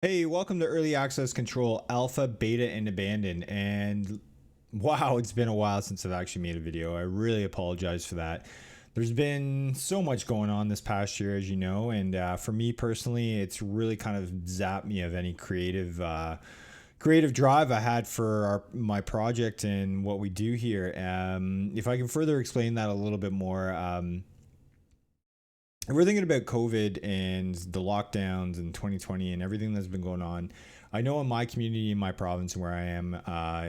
Hey, welcome to Early Access Control Alpha, Beta, and Abandon. And wow, it's been a while since I've actually made a video. I really apologize for that. There's been so much going on this past year, as you know, and for me personally, it's really kind of zapped me of any creative drive I had for my project and what we do here. If I can further explain that a little bit more, we're thinking about COVID and the lockdowns in 2020 and everything that's been going on. I know in my community, in my province, where I am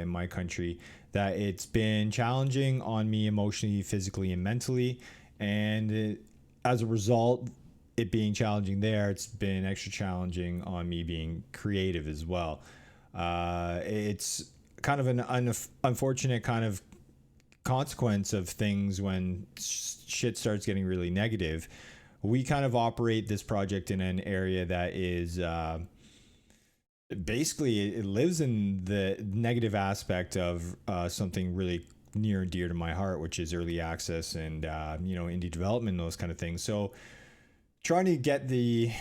in my country, that it's been challenging on me emotionally, physically, and mentally. As a result, it being challenging there, it's been extra challenging on me being creative as well. It's kind of an unfortunate kind of consequence of things when shit starts getting really negative. We kind of operate this project in an area that is basically it lives in the negative aspect of something really near and dear to my heart, which is early access and indie development and those kind of things. So trying to get you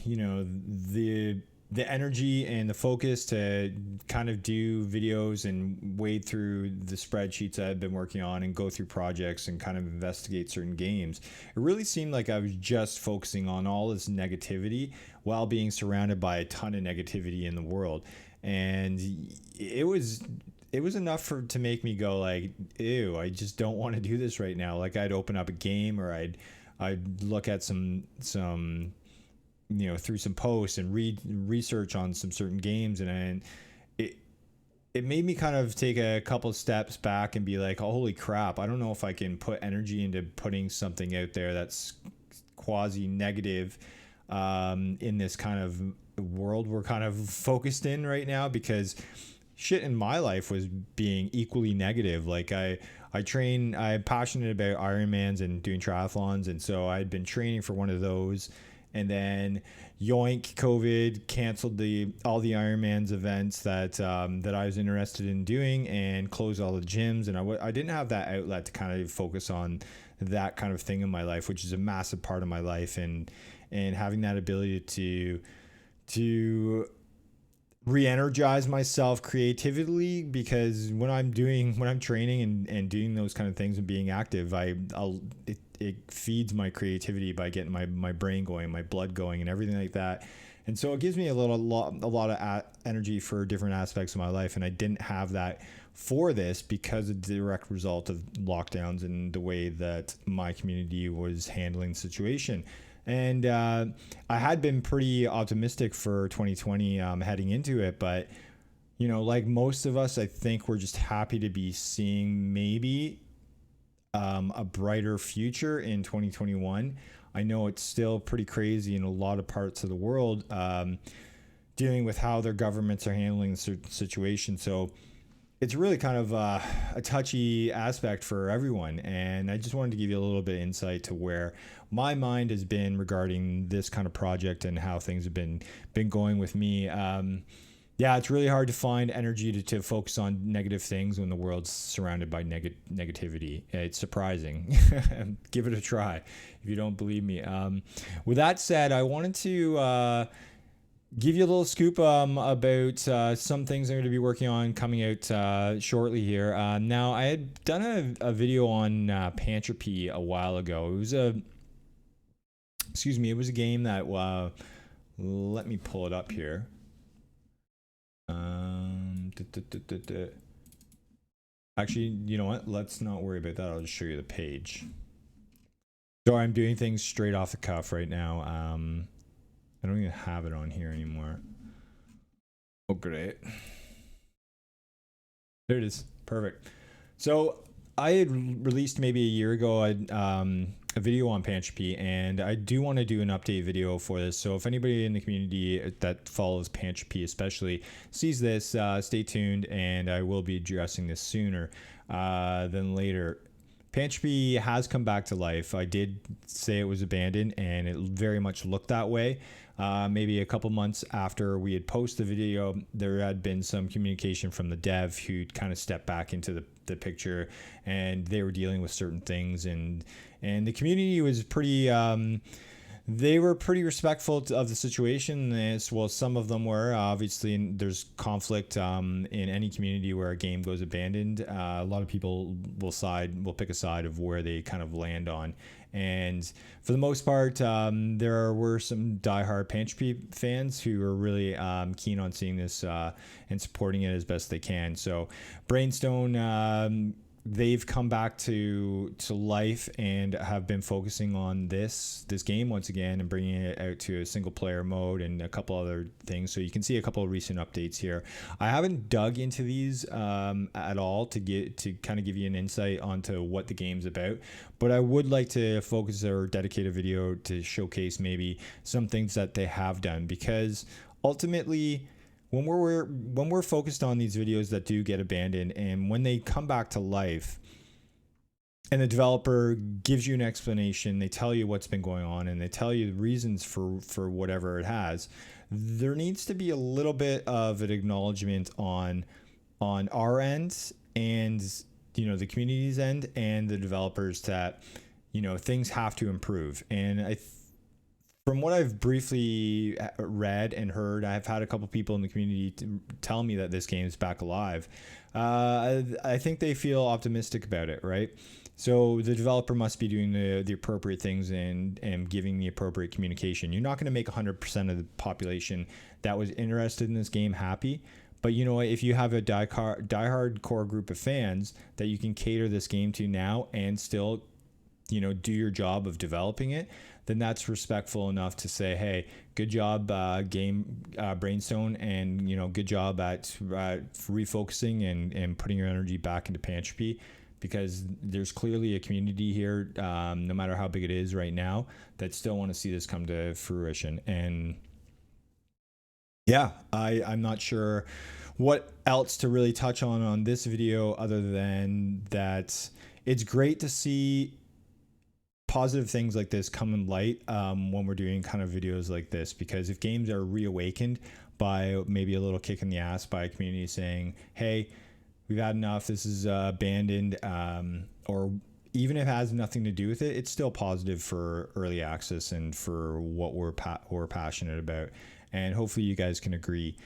know the the energy and the focus to kind of do videos and wade through the spreadsheets I've been working on and go through projects and kind of investigate certain games. It really seemed like I was just focusing on all this negativity while being surrounded by a ton of negativity in the world. And it was enough to make me go like, ew, I just don't want to do this right now. Like I'd open up a game or I'd look at some through some posts and read research on some certain games, and it it made me kind of take a couple steps back and be like, holy crap, I don't know if I can put energy into putting something out there that's quasi negative in this kind of world we're kind of focused in right now, because shit in my life was being equally negative. Like I'm passionate about Ironmans and doing triathlons, and so I'd been training for one of those, and then yoink, COVID canceled the all the Ironmans events that I was interested in doing and closed all the gyms, and I didn't have that outlet to kind of focus on that kind of thing in my life, which is a massive part of my life, and having that ability to re-energize myself creatively, because when I'm training and doing those kind of things and being active, it feeds my creativity by getting my brain going, my blood going, and everything like that. And so it gives me a lot of energy for different aspects of my life, and I didn't have that for this because of the direct result of lockdowns and the way that my community was handling the situation. And I had been pretty optimistic for 2020 heading into it, but like most of us, I think we're just happy to be seeing maybe a brighter future in 2021. I know it's still pretty crazy in a lot of parts of the world, dealing with how their governments are handling the situation. So it's really kind of a touchy aspect for everyone. And I just wanted to give you a little bit of insight to where my mind has been regarding this kind of project and how things have been going with me. Yeah, it's really hard to find energy to focus on negative things when the world's surrounded by negativity. It's surprising. Give it a try if you don't believe me. With that said, I wanted to give you a little scoop about some things I'm going to be working on coming out shortly here. Now, I had done a video on Pantropy a while ago. It was a game that, let me pull it up here. Actually, you know what? Let's not worry about that. I'll just show you the page. So I'm doing things straight off the cuff right now. I don't even have it on here anymore. Oh, great. There it is. Perfect. So I had released maybe a year ago a video on Pantropy, and I do want to do an update video for this. So if anybody in the community that follows Pantropy especially sees this, stay tuned, and I will be addressing this sooner than later. Pantropy has come back to life. I did say it was abandoned, and it very much looked that way. Maybe a couple months after we had posted the video, there had been some communication from the dev who kind of stepped back into the picture, and they were dealing with certain things, and the community was pretty they were pretty respectful of the situation. As well, some of them were. Obviously, there's conflict in any community where a game goes abandoned. A lot of people will pick a side of where they kind of land on. And for the most part, there were some diehard Pantropy fans who are really keen on seeing this and supporting it as best they can. So, Brainstone, they've come back to life and have been focusing on this game once again and bringing it out to a single player mode and a couple other things. So you can see a couple of recent updates here. I haven't dug into these at all to kind of give you an insight onto what the game's about, but I would like to focus or dedicate a video to showcase maybe some things that they have done, because ultimately, when we're focused on these videos that do get abandoned, and when they come back to life and the developer gives you an explanation, they tell you what's been going on and they tell you the reasons for whatever it has, there needs to be a little bit of an acknowledgement on our end and the community's end and the developers that things have to improve. And from what I've briefly read and heard, I've had a couple people in the community tell me that this game is back alive. I think they feel optimistic about it, right? So the developer must be doing the appropriate things and giving the appropriate communication. You're not going to make 100% of the population that was interested in this game happy. But you know what? If you have a diehard core group of fans that you can cater this game to now and still do your job of developing it, then that's respectful enough to say, hey, good job, Brainstone, and good job at refocusing and putting your energy back into Pantropy, because there's clearly a community here, no matter how big it is right now, that still want to see this come to fruition. And yeah, I'm not sure what else to really touch on this video other than that it's great to see positive things like this come in light when we're doing kind of videos like this, because if games are reawakened by maybe a little kick in the ass by a community saying, hey, we've had enough, this is abandoned, or even if it has nothing to do with it, it's still positive for early access and for what we're passionate about. And hopefully you guys can agree.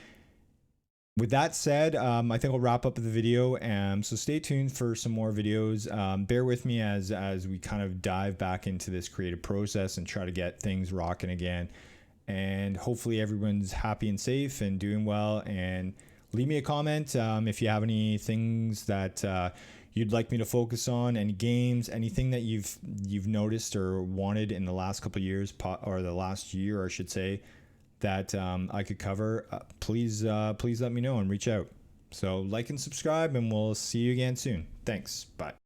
With that said, I think I'll wrap up the video. So stay tuned for some more videos. Bear with me as we kind of dive back into this creative process and try to get things rocking again. And hopefully everyone's happy and safe and doing well. And leave me a comment if you have any things that you'd like me to focus on, any games, anything that you've noticed or wanted in the last couple of years, or the last year, I should say, that I could cover. Please let me know and reach out. So like and subscribe, and we'll see you again soon. Thanks. Bye.